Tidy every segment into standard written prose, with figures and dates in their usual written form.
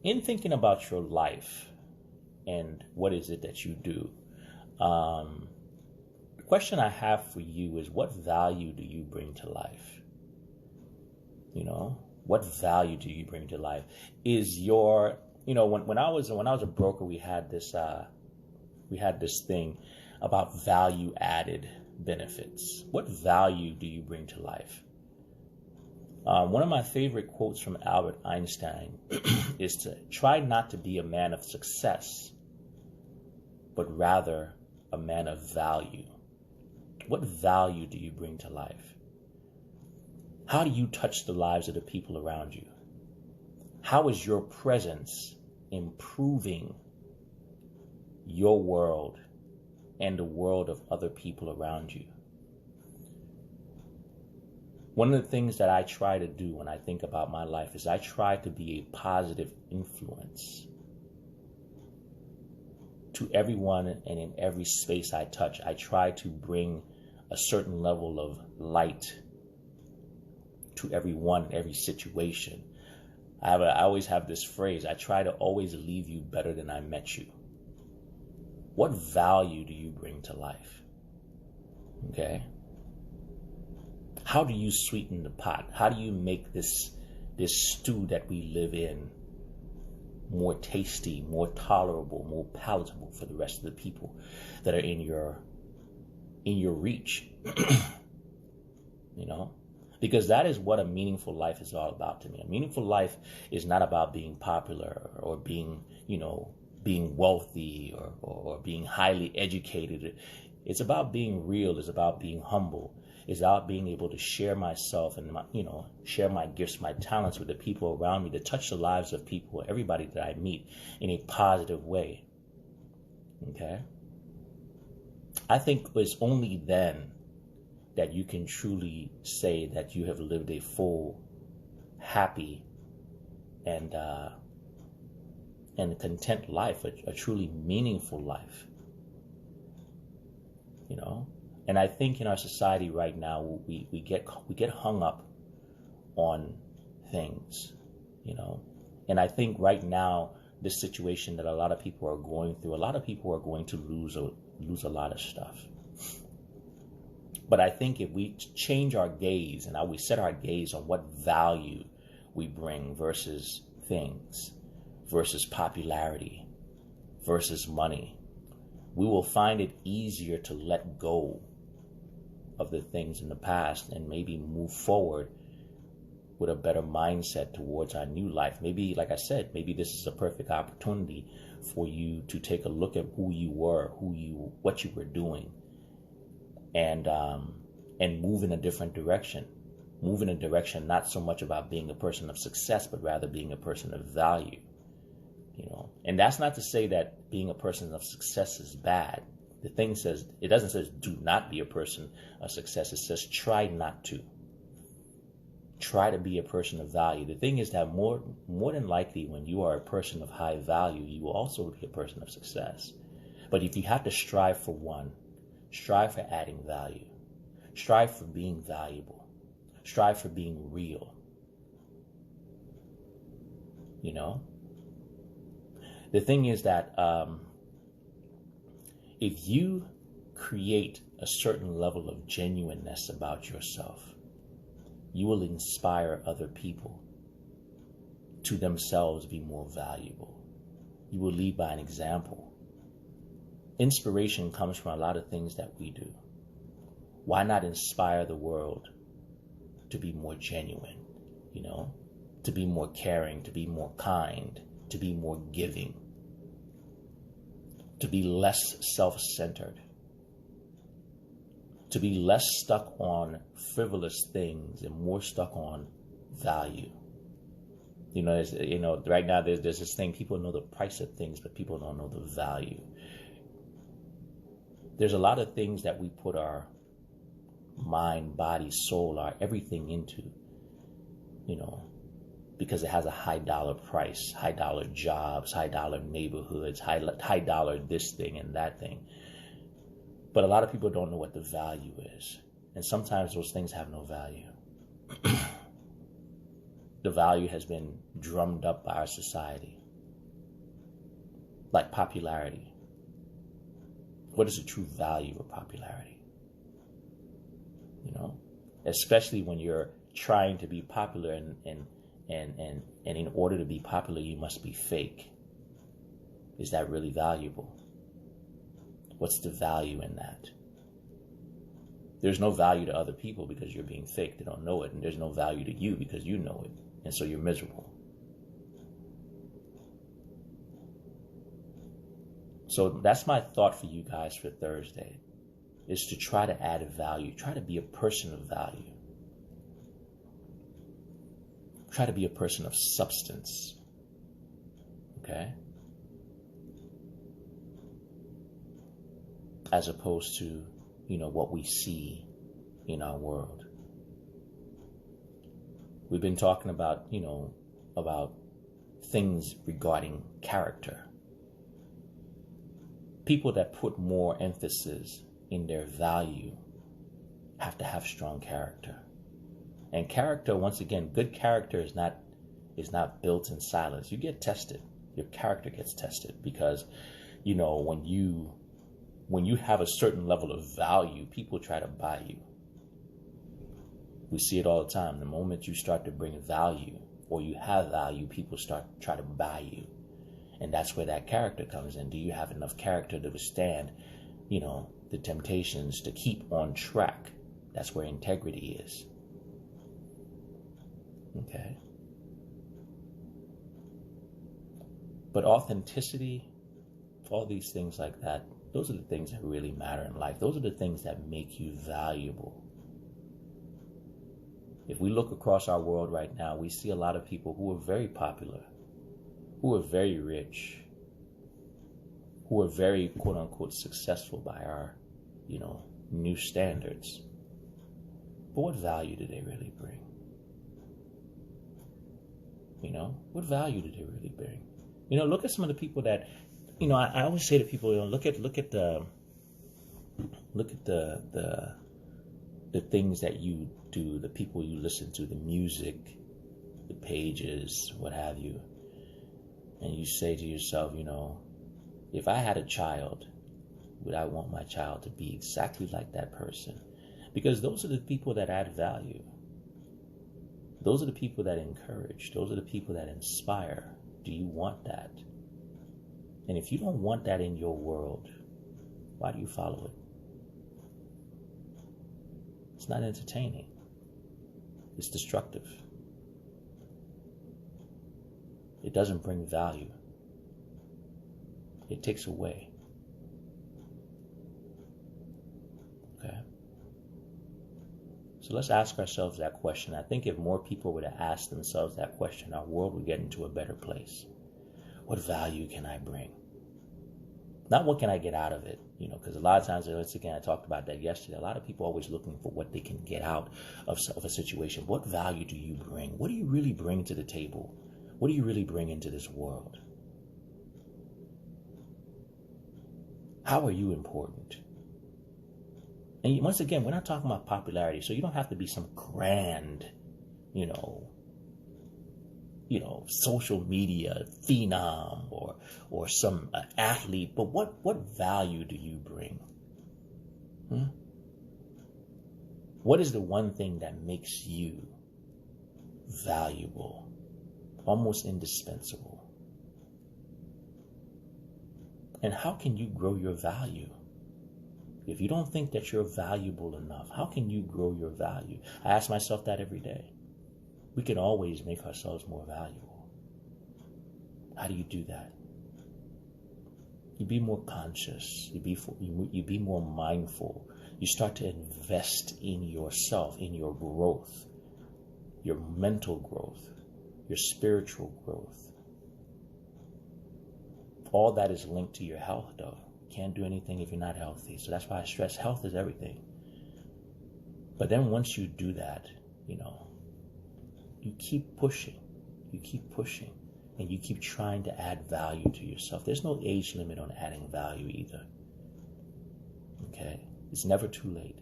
in thinking about your life and what is it that you do, the question I have for you is, what value do you bring to life? What value do you bring to life? Is your, when I was a broker, we had this thing about value added benefits. What value do you bring to life? One of my favorite quotes from Albert Einstein is to try not to be a man of success, but rather a man of value. What value do you bring to life? How do you touch the lives of the people around you? How is your presence improving your world and the world of other people around you? One of the things that I try to do when I think about my life is I try to be a positive influence to everyone and in every space I touch. I try to bring a certain level of light to everyone, every situation. I always have this phrase, I try to always leave you better than I met you. What value do you bring to life? Okay? How do you sweeten the pot? How do you make this stew that we live in more tasty, more tolerable, more palatable for the rest of the people that are in your reach? Because that is what a meaningful life is all about to me. A meaningful life is not about being popular or being wealthy or being highly educated. It's about being real. It's about being humble. It's about being able to share myself and share my gifts, my talents with the people around me, to touch the lives of people, everybody that I meet, in a positive way. Okay? I think it's only then that you can truly say that you have lived a full, happy, and content life, a truly meaningful life. And I think in our society right now, we get hung up on things, And I think right now, this situation that a lot of people are going through, a lot of people are going to lose a lot of stuff. But I think if we change our gaze and we set our gaze on what value we bring versus things, versus popularity, versus money, we will find it easier to let go of the things in the past and maybe move forward with a better mindset towards our new life. Maybe, like I said, maybe this is a perfect opportunity for you to take a look at who you were, what you were doing, and move in a different direction. Move in a direction not so much about being a person of success, but rather being a person of value. And that's not to say that being a person of success is bad. The thing says, it doesn't say do not be a person of success. It says try not to. Try to be a person of value. The thing is that more than likely, when you are a person of high value, you will also be a person of success. But if you have to strive for one, strive for adding value. Strive for being valuable. Strive for being real. The thing is that if you create a certain level of genuineness about yourself, you will inspire other people to themselves be more valuable. You will lead by an example. Inspiration comes from a lot of things that we do. Why not inspire the world to be more genuine, to be more caring, to be more kind, to be more giving, to be less self-centered, to be less stuck on frivolous things and more stuck on value. Right now there's this thing, people know the price of things, but people don't know the value. There's a lot of things that we put our mind, body, soul, our everything into, because it has a high dollar price, high dollar jobs, high dollar neighborhoods, high dollar this thing and that thing. But a lot of people don't know what the value is. And sometimes those things have no value. The value has been drummed up by our society. like popularity. What is the true value of popularity? You know, especially when you're trying to be popular and in order to be popular, you must be fake. Is that really valuable? What's the value in that? There's no value to other people because you're being fake. They don't know it. And there's no value to you because you know it. And so you're miserable. So that's my thought for you guys for Thursday, is to try to add value. Try to be a person of value. Try to be a person of substance. Okay? As opposed to, what we see in our world. We've been talking about, about things regarding character. People that put more emphasis in their value have to have strong character. And character, once again, good character is not built in silence. You get tested. Your character gets tested because, when you have a certain level of value, people try to buy you. We see it all the time. The moment you start to bring value or you have value, people try to buy you. And that's where that character comes in. Do you have enough character to withstand, the temptations to keep on track? That's where integrity is. Okay. But authenticity, all these things like that, those are the things that really matter in life. Those are the things that make you valuable. If we look across our world right now, we see a lot of people who are very popular, who are very rich, who are very quote unquote successful by our, new standards. But what value do they really bring? What value do they really bring? Look at some of the people that, I always say to people, look at the things that you do, the people you listen to, the music, the pages, what have you. And you say to yourself, if I had a child, would I want my child to be exactly like that person? Because those are the people that add value. Those are the people that encourage. Those are the people that inspire. Do you want that? And if you don't want that in your world, why do you follow it? It's not entertaining. It's destructive. It doesn't bring value. It takes away. Okay? So let's ask ourselves that question. I think if more people were to ask themselves that question, our world would get into a better place. What value can I bring? Not what can I get out of it, because a lot of times, once again, I talked about that yesterday, a lot of people are always looking for what they can get out of a situation. What value do you bring? What do you really bring to the table? What do you really bring into this world? How are you important? And once again, we're not talking about popularity, so you don't have to be some grand, social media phenom or some athlete, but what value do you bring? What is the one thing that makes you valuable, almost indispensable? And how can you grow your value? If you don't think that you're valuable enough, how can you grow your value? I ask myself that every day. We can always make ourselves more valuable. How do you do that? You be more conscious. You be more mindful. You start to invest in yourself, in your growth, your mental growth, your spiritual growth. All that is linked to your health, though. You can't do anything if you're not healthy. So that's why I stress health is everything. But then once you do that, you keep pushing, and you keep trying to add value to yourself. There's no age limit on adding value either. Okay? It's never too late.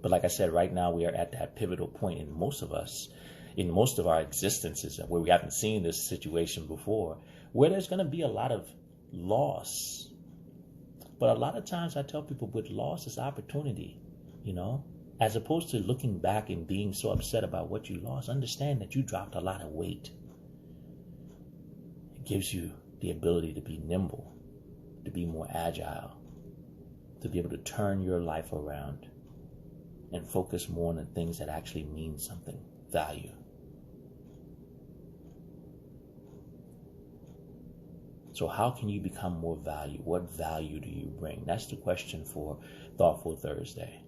But like I said, right now we are at that pivotal point in most of us in most of our existences where we haven't seen this situation before, where there's going to be a lot of loss. But a lot of times I tell people with loss is opportunity, as opposed to looking back and being so upset about what you lost. Understand that you dropped a lot of weight. It gives you the ability to be nimble, to be more agile, to be able to turn your life around and focus more on the things that actually mean something, value. So how can you become more value? What value do you bring? That's the question for Thoughtful Thursday.